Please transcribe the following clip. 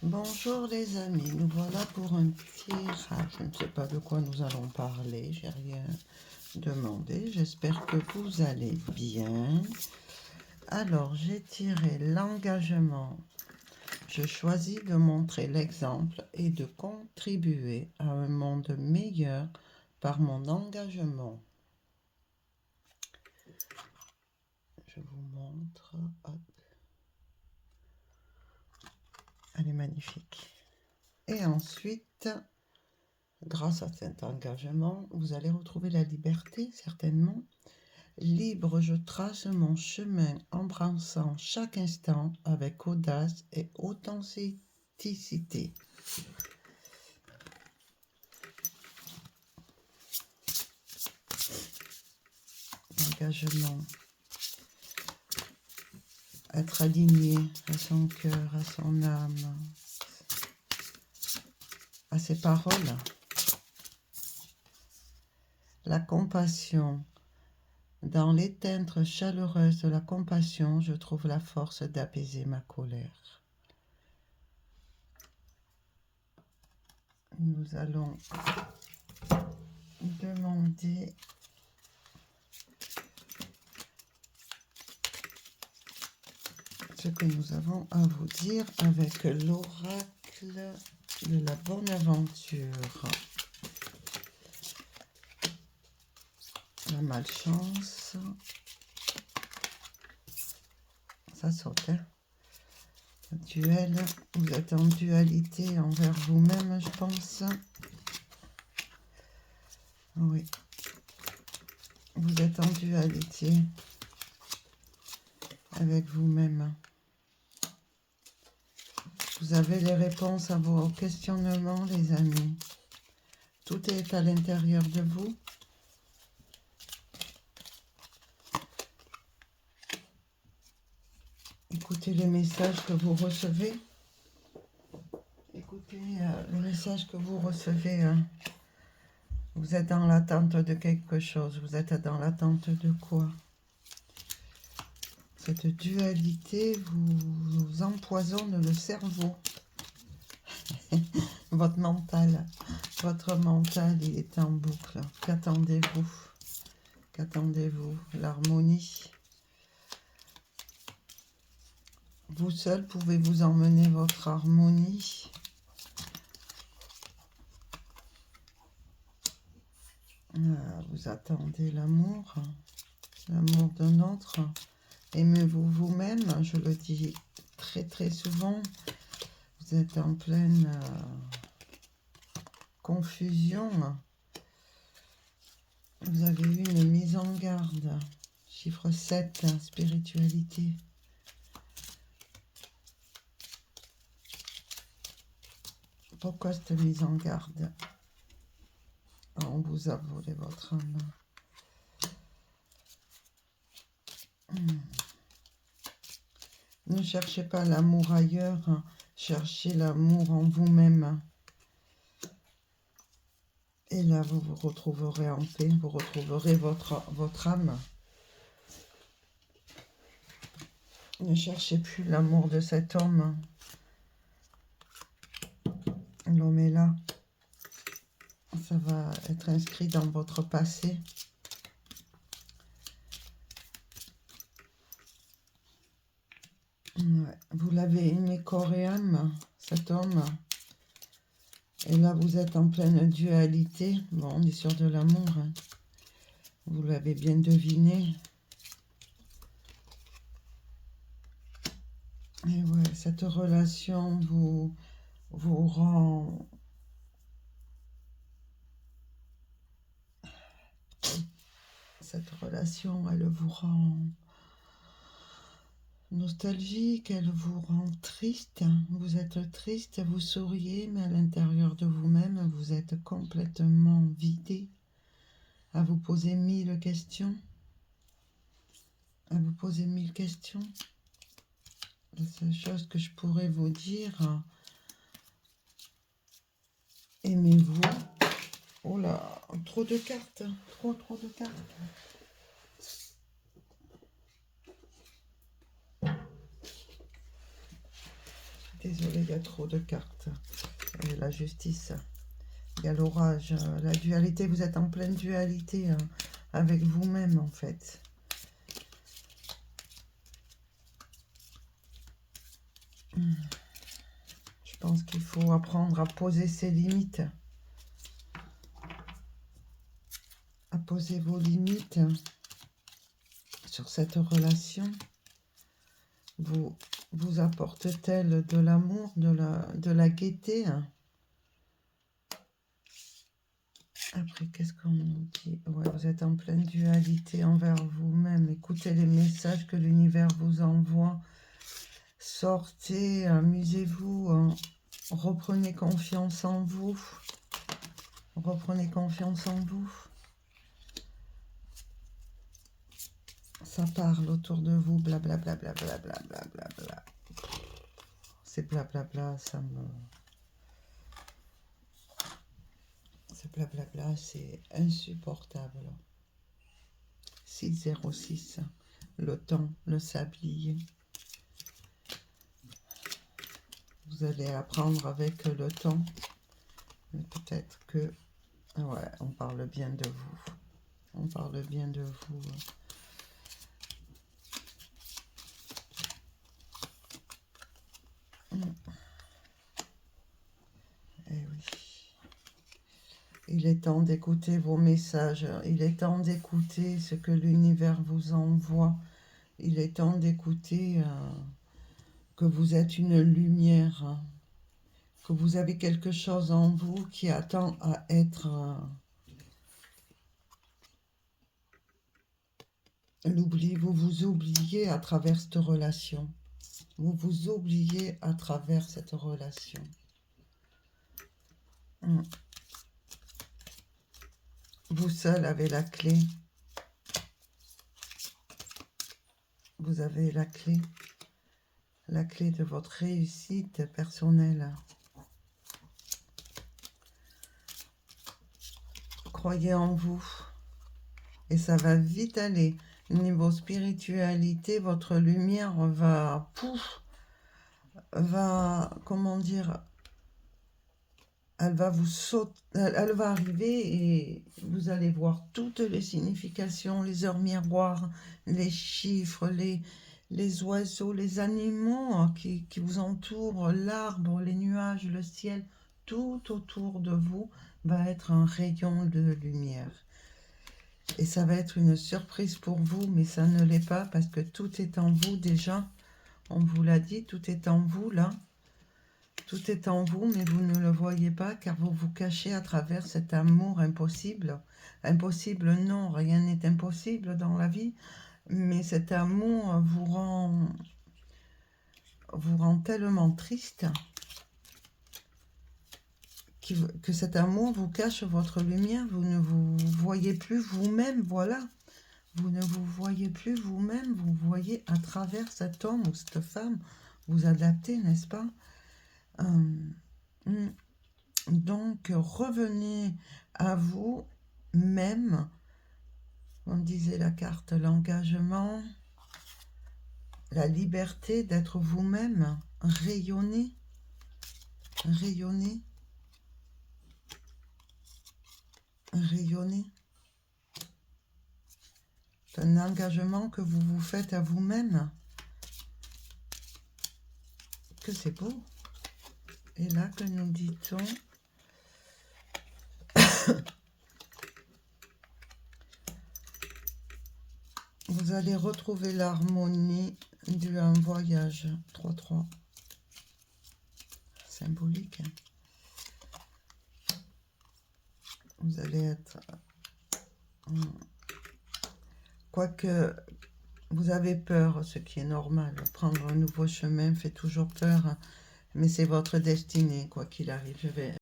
Bonjour les amis, nous voilà pour un tirage. Je ne sais pas de quoi nous allons parler, j'ai rien demandé. J'espère que vous allez bien. Alors, j'ai tiré l'engagement. Je choisis de montrer l'exemple et de contribuer à un monde meilleur par mon engagement. Je vous montre. Hop. Elle est magnifique. Et ensuite, grâce à cet engagement, vous allez retrouver la liberté, certainement. Libre, je trace mon chemin, embrassant chaque instant avec audace et authenticité. Engagement. Être aligné à son cœur, à son âme, à ses paroles. La compassion. Dans l'éteinte chaleureuse de la compassion, je trouve la force d'apaiser ma colère. Nous allons demander ce que nous avons à vous dire avec l'oracle de la bonne aventure. La malchance. Ça saute, hein. Duel. Vous êtes en dualité envers vous-même, je pense. Oui. Vous êtes en dualité avec vous-même. Vous avez les réponses à vos questionnements, les amis. Tout est à l'intérieur de vous. Écoutez les messages que vous recevez. Écoutez les messages que vous recevez. Vous êtes dans l'attente de quelque chose. Vous êtes dans l'attente de quoi? Cette dualité vous empoisonne le cerveau. Votre mental, il est en boucle. Qu'attendez-vous? Qu'attendez-vous? L'harmonie. Vous seul pouvez vous emmener votre harmonie. Vous attendez l'amour, l'amour d'un autre. Aimez-vous vous-même, je le dis très très souvent. Vous êtes en pleine confusion. Vous avez eu une mise en garde. Chiffre 7, spiritualité. Pourquoi cette mise en garde? On vous a volé votre âme. Ne cherchez pas l'amour ailleurs, cherchez l'amour en vous-même. Et là, vous vous retrouverez en paix, vous retrouverez votre âme. Ne cherchez plus l'amour de cet homme. L'homme est là. Ça va être inscrit dans votre passé. Ouais. Vous l'avez aimé corps et âme, cet homme. Et là, vous êtes en pleine dualité. Bon, on est sur de l'amour. Hein. Vous l'avez bien deviné. Et ouais, cette relation vous rend... Cette relation, elle vous rend nostalgique, elle vous rend triste. Vous êtes triste, vous souriez, mais à l'intérieur de vous-même, vous êtes complètement vidé. À vous poser 1000 questions. À vous poser 1000 questions. La seule chose que je pourrais vous dire, aimez-vous. Oh là, trop de cartes. Trop de cartes. Désolée, il y a trop de cartes. Et la justice. Il y a l'orage. La dualité. Vous êtes en pleine dualité avec vous-même, en fait. Je pense qu'il faut apprendre à poser ses limites. À poser vos limites sur cette relation. Vous apporte-t-elle de l'amour, de la gaieté? Après, qu'est-ce qu'on nous dit? Ouais, vous êtes en pleine dualité envers vous-même. Écoutez les messages que l'univers vous envoie. Sortez, amusez-vous, reprenez confiance en vous. Reprenez confiance en vous. Ça parle autour de vous, blablabla, blablabla, blablabla. C'est blablabla, ça me... C'est blablabla, c'est insupportable. 606, le temps, le sablier. Vous allez apprendre avec le temps. Mais peut-être que... Ouais, on parle bien de vous. On parle bien de vous. Eh oui. Il est temps d'écouter vos messages. Il est temps d'écouter ce que l'univers vous envoie. Il est temps d'écouter que vous êtes une lumière. Que vous avez quelque chose en vous qui attend à être... vous vous oubliez à travers cette relation. Vous vous oubliez à travers cette relation. Vous seul avez la clé. Vous avez la clé de votre réussite personnelle. Croyez en vous. Et ça va vite aller. Niveau spiritualité, votre lumière va... comment dire... Elle va vous sauter, elle va arriver et vous allez voir toutes les significations, les heures miroirs, les chiffres, les oiseaux, les animaux qui vous entourent, l'arbre, les nuages, le ciel, tout autour de vous va être un rayon de lumière. Et ça va être une surprise pour vous, mais ça ne l'est pas parce que tout est en vous déjà. On vous l'a dit, tout est en vous là. Tout est en vous, mais vous ne le voyez pas car vous vous cachez à travers cet amour impossible. Impossible, non, rien n'est impossible dans la vie, mais cet amour vous rend tellement triste que cet amour vous cache votre lumière. Vous ne vous voyez plus vous-même, voilà. Vous ne vous voyez plus vous-même, vous voyez à travers cet homme ou cette femme. Vous adaptez, n'est-ce pas? Donc, revenez à vous-même. On disait la carte, l'engagement, la liberté d'être vous-même, rayonner, rayonner, rayonner. C'est un engagement que vous vous faites à vous-même. Que c'est beau. Et là, que nous dit-on? Vous allez retrouver l'harmonie d'un voyage. 3-3. Symbolique. Vous allez être... Quoique vous avez peur, ce qui est normal. Prendre un nouveau chemin fait toujours peur. Mais c'est votre destinée, quoi qu'il arrive. Je vais